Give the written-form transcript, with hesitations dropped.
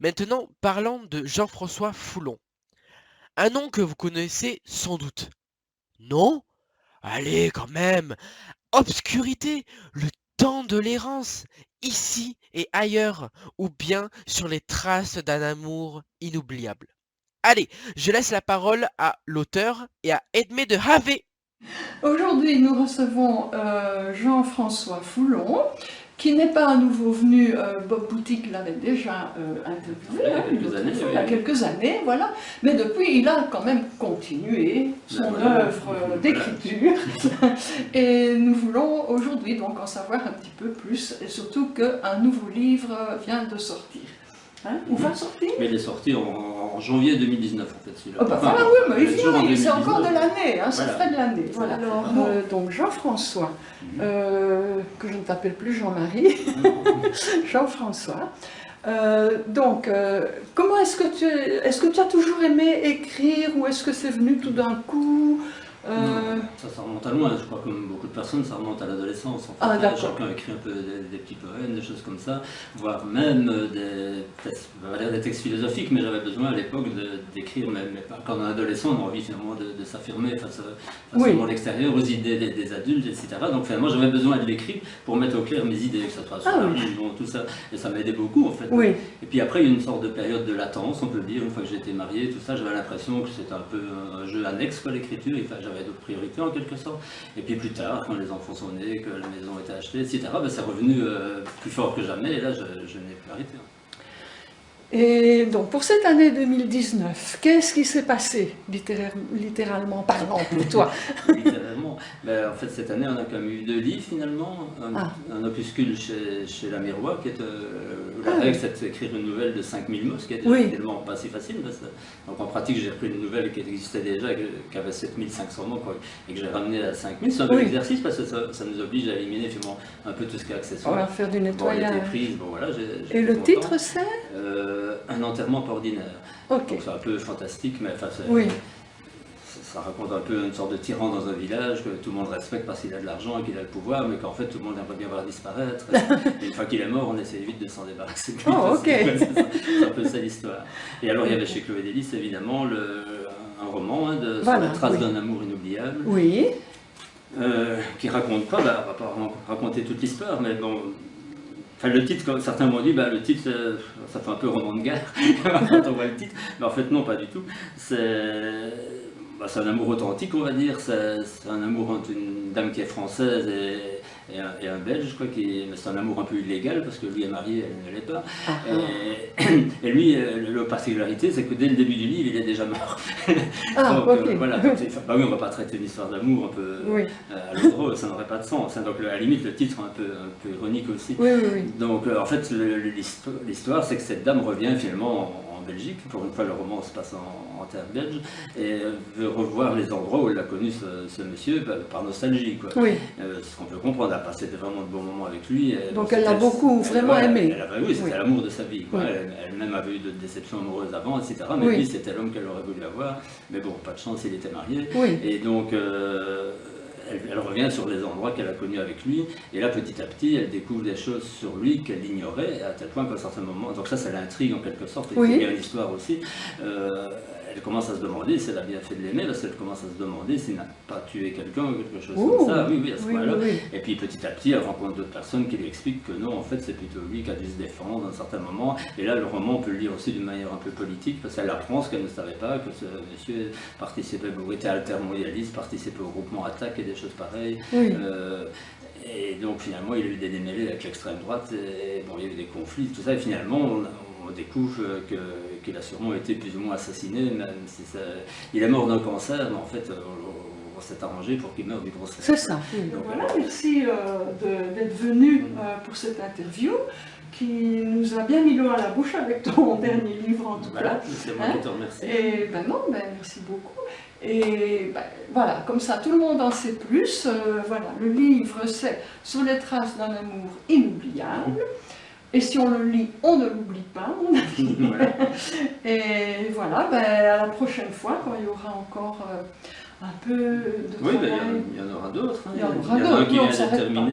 Maintenant, parlons de Jean-François Foulon, un nom que vous connaissez sans doute. Non? Allez, quand même! Obscurité, le temps de l'errance, ici et ailleurs, ou bien sur les traces d'un amour inoubliable. Allez, je laisse la parole à l'auteur et à Edmé de Havé. Aujourd'hui, nous recevons Jean-François Foulon, qui n'est pas à nouveau venu. Bob Boutique l'avait déjà interviewé il y a quelques années, voilà. Mais depuis, il a quand même continué son œuvre d'écriture. Et nous voulons aujourd'hui donc en savoir un petit peu plus, et surtout qu'un nouveau livre vient de sortir. Hein, ou va sortir? Mais il est sorti en janvier 2019 en fait. Oh bah voilà, oui, mais il vient, c'est encore de l'année, hein, ça fait de l'année. Voilà. Alors, donc Jean-François, que je ne t'appelle plus Jean-Marie, Jean-François. Comment est-ce que tu as toujours aimé écrire, ou est-ce que c'est venu tout d'un coup? Ça remonte à loin, je crois, comme beaucoup de personnes, ça remonte à l'adolescence. En fait, chacun écrit un peu des petits poèmes, des choses comme ça, voire même des textes philosophiques, mais j'avais besoin à l'époque d'écrire, mais quand on est adolescent, on a envie finalement de s'affirmer face au monde extérieur, aux idées des adultes, etc. Donc finalement, j'avais besoin de l'écrire pour mettre au clair mes idées, que ce soit sur la religion, tout ça, et ça m'aidait beaucoup en fait. Et puis après, il y a une sorte de période de latence, on peut dire, une fois que j'étais marié, tout ça, j'avais l'impression que c'était un peu un jeu annexe, quoi, l'écriture, j'avais d'autres priorités en quelque sorte. Et puis plus tard, quand les enfants sont nés, que la maison était achetée, etc., ben, c'est revenu plus fort que jamais, et là, je n'ai plus arrêté. Et donc pour cette année 2019, qu'est-ce qui s'est passé, littéralement parlant, pour toi? Littéralement. Ben, en fait, cette année, on a quand même eu 2 livres finalement. Un opuscule chez La Miroir, qui est la règle, c'est d'écrire une nouvelle de 5000 mots, ce qui est tellement pas si facile. Donc en pratique, j'ai repris une nouvelle qui existait déjà, qui avait 7500 mots, quoi, et que j'ai ramené à 5000. C'est un bel exercice parce que ça nous oblige à éliminer finalement un peu tout ce qui est accessoire. On va faire du nettoyage. Voilà, et le titre, c'est Un enterrement pas ordinaire. Donc c'est un peu fantastique, mais enfin, ça raconte un peu une sorte de tyran dans un village que tout le monde respecte parce qu'il a de l'argent et qu'il a le pouvoir, mais qu'en fait tout le monde aimerait bien voir disparaître. Et une fois qu'il est mort, on essaie vite de s'en débarrasser. C'est un peu ça l'histoire. Et alors il y avait chez Chloé Délice évidemment un roman sur la trace d'un amour inoubliable. Oui. Qui raconte quoi? Bah, on va pas raconter toute l'histoire, mais bon. Enfin, le titre, comme certains m'ont dit, bah, le titre, ça fait un peu roman de guerre quand on voit le titre. Mais en fait, non, pas du tout. C'est un amour authentique, on va dire. C'est un amour entre une dame qui est française et un Belge, quoi, mais c'est un amour un peu illégal, parce que lui est marié, elle ne l'est pas. Et lui, la particularité, c'est que dès le début du livre, il est déjà mort. Voilà. Bah oui, on ne va pas traiter une histoire d'amour un peu à l'eau de rose, ça n'aurait pas de sens. Donc à la limite, le titre est un peu ironique aussi. Donc en fait, l'histoire, c'est que cette dame revient finalement en Belgique. Pour une fois, le roman se passe en terre belge, et veut revoir les endroits où elle a connu ce monsieur par nostalgie. Ce qu'on peut comprendre, elle a passé vraiment de bons moments avec lui. Donc elle l'a beaucoup, vraiment aimé. Oui, c'était l'amour de sa vie. Elle-même avait eu de déceptions amoureuses avant, etc. Mais lui, c'était l'homme qu'elle aurait voulu avoir. Mais bon, pas de chance, il était marié. Et donc, elle revient sur les endroits qu'elle a connus avec lui, et là petit à petit elle découvre des choses sur lui qu'elle ignorait, à tel point qu'à un certain moment, donc ça l'intrigue en quelque sorte, et il y a une histoire aussi, elle commence à se demander si elle a bien fait de l'aimer, parce qu'elle commence à se demander s'il n'a pas tué quelqu'un ou quelque chose comme ça, à ce point-là. Et puis petit à petit elle rencontre d'autres personnes qui lui expliquent que non, en fait c'est plutôt lui qui a dû se défendre à un certain moment, et là le roman on peut le lire aussi d'une manière un peu politique, parce qu'elle apprend ce qu'elle ne savait pas, que ce monsieur participait, était altermondialiste, participait au groupement Attaque et des choses pareilles. Et donc finalement il a eu des démêlés avec l'extrême droite, et bon, il y a eu des conflits, tout ça, et finalement on découvre qu'il a sûrement été plus ou moins assassiné, même si il est mort d'un cancer, mais en fait on s'est arrangé pour qu'il meure du cancer. C'est ça. Donc voilà, merci d'être venu pour cette interview, qui nous a bien mis l'eau à la bouche avec ton dernier livre en tout cas. C'est moi qui te remercie. Et merci beaucoup. Et voilà, comme ça tout le monde en sait plus. Voilà, le livre c'est Sur les traces d'un amour inoubliable. Et si on le lit, on ne l'oublie pas, à mon avis. Et voilà, à la prochaine fois, quand il y aura encore un peu de travail. Oui, il y en aura d'autres. Il y en aura d'autres, on ne s'arrête pas.